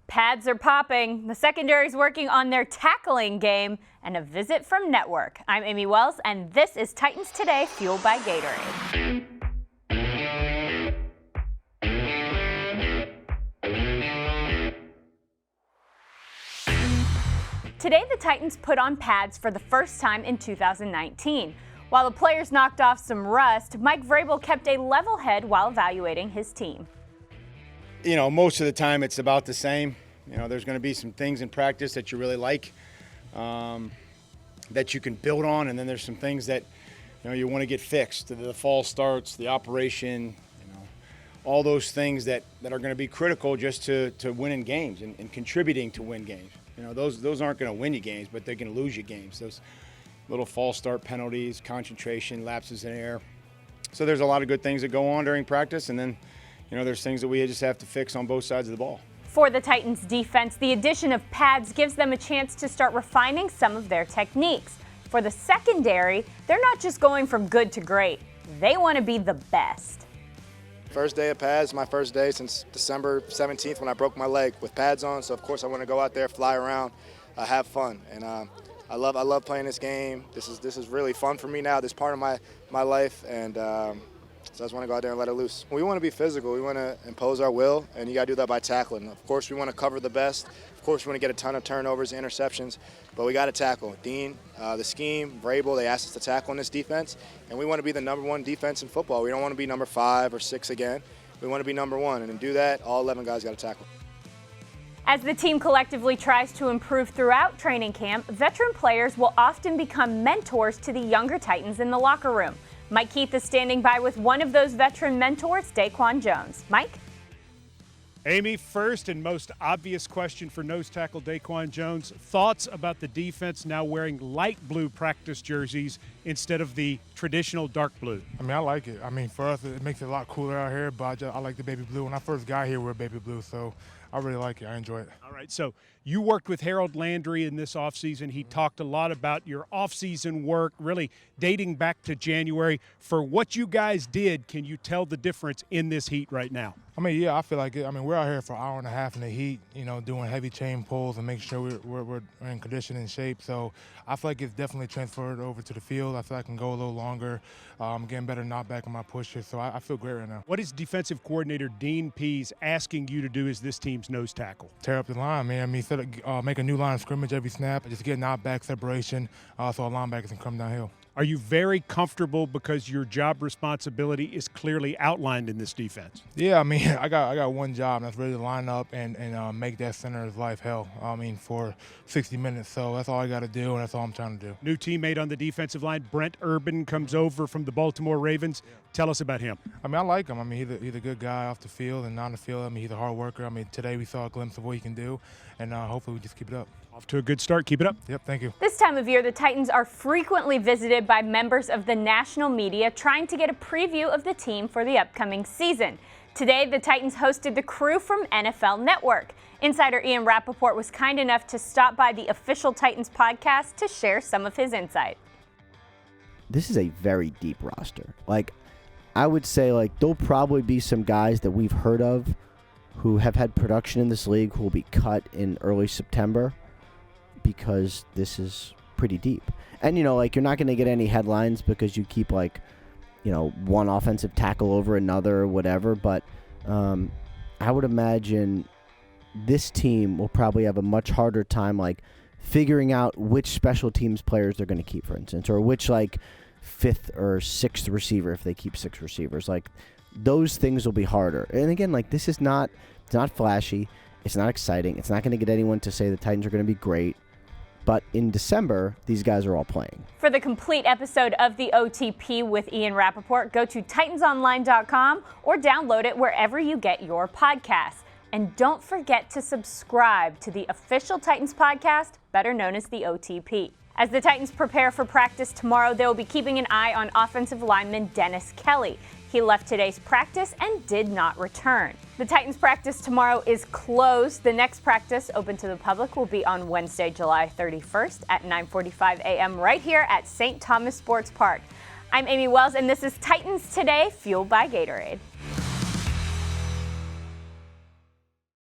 Pads are popping, the secondary's working on their tackling game, and a visit from Network. I'm Amie Wells, and this is Titans Today, fueled by Gatorade. Today, the Titans put on pads for the first time in 2019. While the players knocked off some rust, Mike Vrabel kept a level head while evaluating his team. You know, most of the time it's about the same. You know, there's going to be some things in practice that you really like, that you can build on, and then there's some things that, you know, you want to get fixed. The fall starts, the operation, you know, all those things that are going to be critical just to winning games and contributing to win games. You know, those aren't going to win you games, but they're going to lose you games. Those little false start penalties, concentration, lapses in air. So there's a lot of good things that go on during practice, and then, you know, there's things that we just have to fix on both sides of the ball. For the Titans defense, the addition of pads gives them a chance to start refining some of their techniques. For the secondary, they're not just going from good to great. They want to be the best. First day of pads, my first day since December 17th when I broke my leg with pads on. So of course I want to go out there, fly around, have fun, and I love playing this game. This is really fun for me now. This part of my life, and so I just want to go out there and let it loose. We want to be physical. We want to impose our will, and you got to do that by tackling. Of course, we want to cover the best. Of course, we want to get a ton of turnovers, interceptions, but we got to tackle. Dean, the scheme, Vrabel, they asked us to tackle in this defense, and we want to be the #1 defense in football. We don't want to be number 5 or 6 again. We want to be #1, and to do that, all 11 guys got to tackle. As the team collectively tries to improve throughout training camp, veteran players will often become mentors to the younger Titans in the locker room. Mike Keith is standing by with one of those veteran mentors, DaQuan Jones. Mike? Amie, first and most obvious question for nose tackle DaQuan Jones. Thoughts about the defense now wearing light blue practice jerseys instead of the traditional dark blue? I mean, I like it. I mean, for us, it makes it a lot cooler out here, but I like the baby blue. When I first got here, we were baby blue, so I really like it. I enjoy it. All right, so you worked with Harold Landry in this offseason. He talked a lot about your offseason work, really dating back to January. For what you guys did, can you tell the difference in this heat right now? I mean, yeah, I feel like it. I mean, we're out here for an hour and a half in the heat, you know, doing heavy chain pulls and making sure we're in condition and shape. So I feel like it's definitely transferred over to the field. I feel like I can go a little longer, getting better knockback on my pushes. So I feel great right now. What is defensive coordinator Dean Pease asking you to do as this team's nose tackle? Tear up the line, man. I mean, instead of make a new line of scrimmage every snap, just get knockback separation so our linebackers can come downhill. Are you very comfortable because your job responsibility is clearly outlined in this defense? Yeah, I mean, I got one job, and that's really to line up and make that center's life hell, I mean, for 60 minutes. So that's all I got to do, and that's all I'm trying to do. New teammate on the defensive line, Brent Urban, comes over from the Baltimore Ravens. Tell us about him. I mean, I like him. I mean, he's a good guy off the field and on the field. I mean, he's a hard worker. I mean, today we saw a glimpse of what he can do, and hopefully we just keep it up. Off to a good start. Keep it up. Yep, thank you. This time of year, the Titans are frequently visited by members of the national media trying to get a preview of the team for the upcoming season. Today, the Titans hosted the crew from NFL Network. Insider Ian Rappaport was kind enough to stop by the official Titans podcast to share some of his insight. This is a very deep roster. Like, I would say, like, there'll probably be some guys that we've heard of who have had production in this league who will be cut in early September, because this is pretty deep. And, you know, like, you're not going to get any headlines because you keep, like, you know, one offensive tackle over another or whatever. But I would imagine this team will probably have a much harder time, like, figuring out which special teams players they're going to keep, for instance, or which, like, 5th or 6th receiver if they keep 6 receivers. Like, those things will be harder. And, again, like, this is not, it's not flashy. It's not exciting. It's not going to get anyone to say the Titans are going to be great. But in December, these guys are all playing. For the complete episode of the OTP with Ian Rappaport, go to TitansOnline.com or download it wherever you get your podcasts. And don't forget to subscribe to the official Titans podcast, better known as the OTP. As the Titans prepare for practice tomorrow, they will be keeping an eye on offensive lineman Dennis Kelly. He left today's practice and did not return. The Titans practice tomorrow is closed. The next practice open to the public will be on Wednesday, July 31st at 9:45 a.m. right here at St. Thomas Sports Park. I'm Amie Wells, and this is Titans Today, fueled by Gatorade.